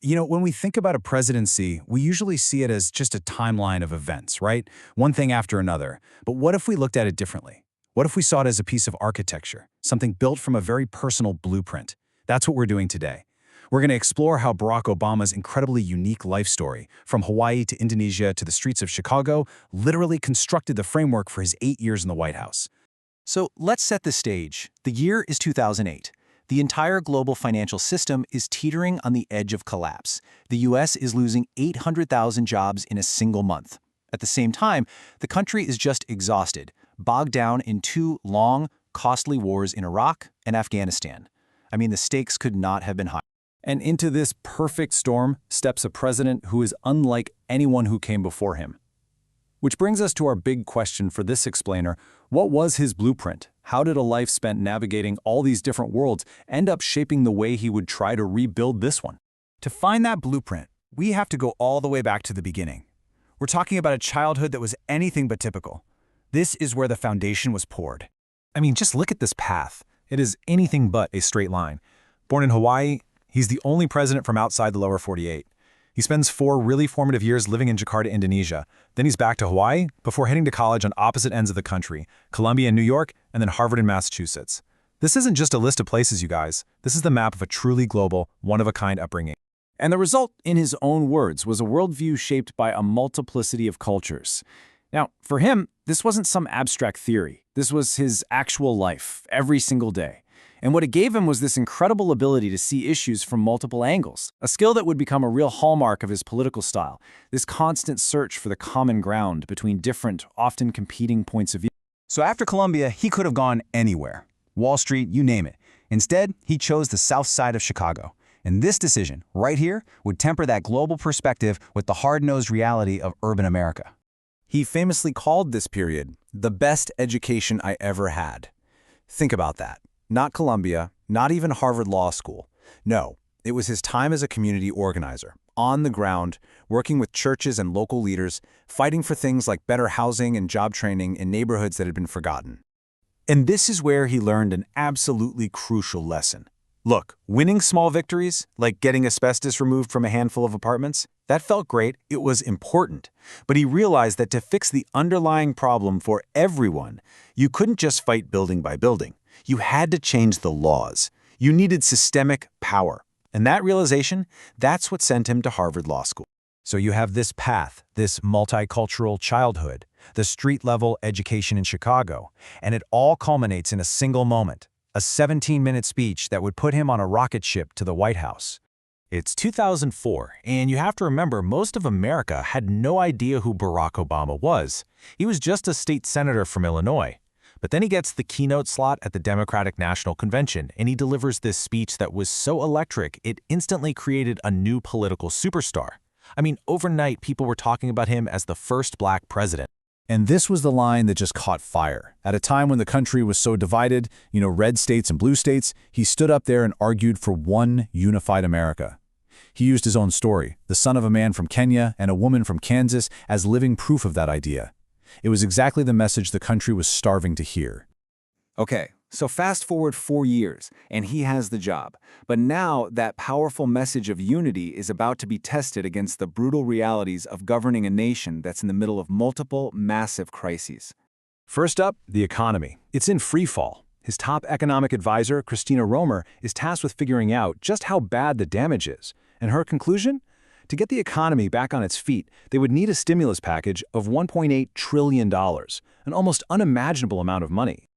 When we think about a presidency, we usually see it as just a timeline of events, right? One thing after another. But what if we looked at it differently? What if we saw it as a piece of architecture, something built from a very personal blueprint? That's what we're doing today. We're going to explore how Barack Obama's incredibly unique life story, from Hawaii to Indonesia to the streets of Chicago, literally constructed the framework for his 8 years in the White House. So let's set the stage. The year is 2008. The entire global financial system is teetering on the edge of collapse. The US is losing 800,000 jobs in a single month. At the same time, the country is just exhausted, bogged down in two long, costly wars in Iraq and Afghanistan. I mean, the stakes could not have been higher. And into this perfect storm steps a president who is unlike anyone who came before him. Which brings us to our big question for this explainer. What was his blueprint? How did a life spent navigating all these different worlds end up shaping the way he would try to rebuild this one? To find that blueprint, we have to go all the way back to the beginning. We're talking about a childhood that was anything but typical. This is where the foundation was poured. I mean, just look at this path. It is anything but a straight line. Born in Hawaii, he's the only president from outside the lower 48. He spends 4 really formative years living in Jakarta, Indonesia. Then he's back to Hawaii before heading to college on opposite ends of the country, Columbia in New York, and then Harvard in Massachusetts. This isn't just a list of places, you guys. This is the map of a truly global, one-of-a-kind upbringing. And the result, in his own words, was a worldview shaped by a multiplicity of cultures. Now, for him, this wasn't some abstract theory. This was his actual life, every single day. And what it gave him was this incredible ability to see issues from multiple angles, a skill that would become a real hallmark of his political style, this constant search for the common ground between different, often competing points of view. So after Columbia, he could have gone anywhere. Wall Street, you name it. Instead, he chose the south side of Chicago. And this decision, right here, would temper that global perspective with the hard-nosed reality of urban America. He famously called this period the best education I ever had. Think about that. Not Columbia, not even Harvard Law School. No, it was his time as a community organizer, on the ground, working with churches and local leaders, fighting for things like better housing and job training in neighborhoods that had been forgotten. And this is where he learned an absolutely crucial lesson. Look, winning small victories, like getting asbestos removed from a handful of apartments, that felt great, it was important. But he realized that to fix the underlying problem for everyone, you couldn't just fight building by building. You had to change the laws. You needed systemic power. And that realization, that's what sent him to Harvard Law School. So you have this path, this multicultural childhood, the street-level education in Chicago, and it all culminates in a single moment, a 17-minute speech that would put him on a rocket ship to the White House. It's 2004, and you have to remember most of America had no idea who Barack Obama was. He was just a state senator from Illinois. But then he gets the keynote slot at the Democratic National Convention, and he delivers this speech that was so electric, it instantly created a new political superstar. I mean, overnight, people were talking about him as the first black president. And this was the line that just caught fire. At a time when the country was so divided, red states and blue states, he stood up there and argued for one unified America. He used his own story, the son of a man from Kenya and a woman from Kansas, as living proof of that idea. It was exactly the message the country was starving to hear. Okay, so fast forward 4 years, and he has the job. But now that powerful message of unity is about to be tested against the brutal realities of governing a nation that's in the middle of multiple, massive crises. First up, the economy. It's in free fall. His top economic advisor, Christina Romer, is tasked with figuring out just how bad the damage is. And her conclusion? To get the economy back on its feet, they would need a stimulus package of $1.8 trillion, an almost unimaginable amount of money.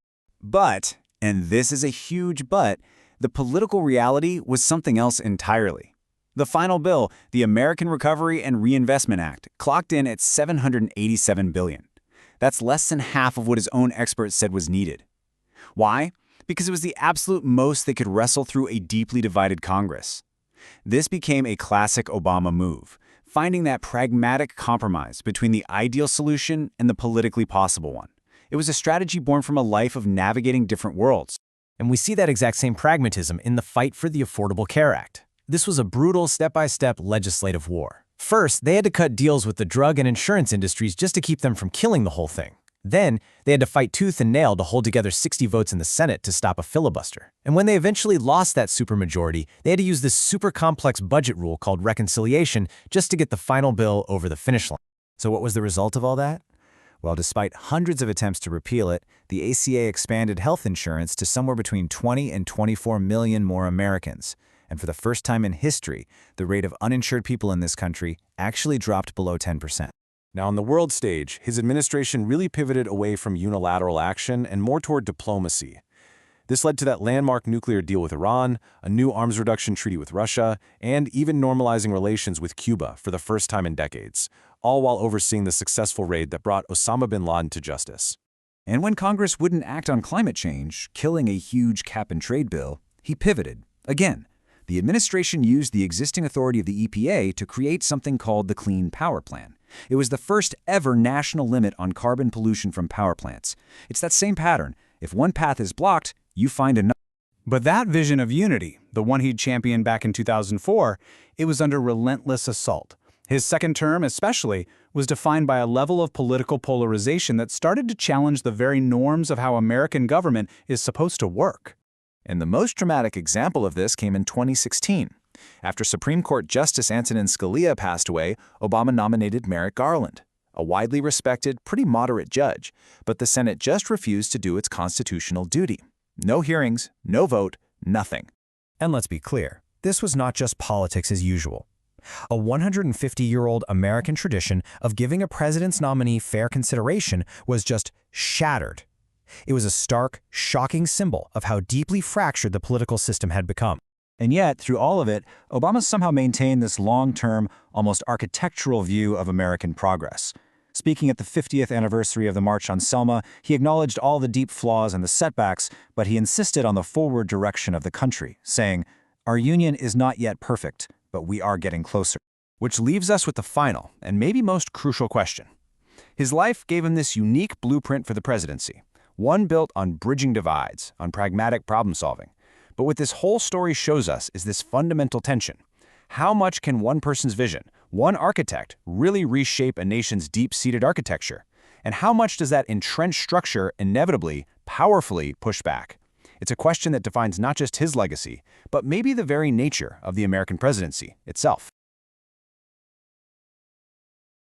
But, and this is a huge but, the political reality was something else entirely. The final bill, the American Recovery and Reinvestment Act, clocked in at $787 billion. That's less than half of what his own experts said was needed. Why? Because it was the absolute most they could wrestle through a deeply divided Congress. This became a classic Obama move, finding that pragmatic compromise between the ideal solution and the politically possible one. It was a strategy born from a life of navigating different worlds. And we see that exact same pragmatism in the fight for the Affordable Care Act. This was a brutal step-by-step legislative war. First, they had to cut deals with the drug and insurance industries just to keep them from killing the whole thing. Then, they had to fight tooth and nail to hold together 60 votes in the Senate to stop a filibuster. And when they eventually lost that supermajority, they had to use this super complex budget rule called reconciliation just to get the final bill over the finish line. So what was the result of all that? Well, despite hundreds of attempts to repeal it, the ACA expanded health insurance to somewhere between 20 and 24 million more Americans. And for the first time in history, the rate of uninsured people in this country actually dropped below 10%. Now, on the world stage, his administration really pivoted away from unilateral action and more toward diplomacy. This led to that landmark nuclear deal with Iran, a new arms reduction treaty with Russia, and even normalizing relations with Cuba for the first time in decades, all while overseeing the successful raid that brought Osama bin Laden to justice. And when Congress wouldn't act on climate change, killing a huge cap-and-trade bill, he pivoted. Again, the administration used the existing authority of the EPA to create something called the Clean Power Plan. It was the first ever national limit on carbon pollution from power plants. It's that same pattern. If one path is blocked, you find another. But that vision of unity, the one he'd championed back in 2004, it was under relentless assault. His second term, especially, was defined by a level of political polarization that started to challenge the very norms of how American government is supposed to work. And the most dramatic example of this came in 2016. After Supreme Court Justice Antonin Scalia passed away, Obama nominated Merrick Garland, a widely respected, pretty moderate judge, but the Senate just refused to do its constitutional duty. No hearings, no vote, nothing. And let's be clear, this was not just politics as usual. A 150-year-old American tradition of giving a president's nominee fair consideration was just shattered. It was a stark, shocking symbol of how deeply fractured the political system had become. And yet, through all of it, Obama somehow maintained this long-term, almost architectural view of American progress. Speaking at the 50th anniversary of the March on Selma, he acknowledged all the deep flaws and the setbacks, but he insisted on the forward direction of the country, saying, "Our union is not yet perfect, but we are getting closer." Which leaves us with the final, and maybe most crucial question. His life gave him this unique blueprint for the presidency, one built on bridging divides, on pragmatic problem-solving. But what this whole story shows us is this fundamental tension. How much can one person's vision, one architect, really reshape a nation's deep-seated architecture? And how much does that entrenched structure inevitably, powerfully push back? It's a question that defines not just his legacy, but maybe the very nature of the American presidency itself.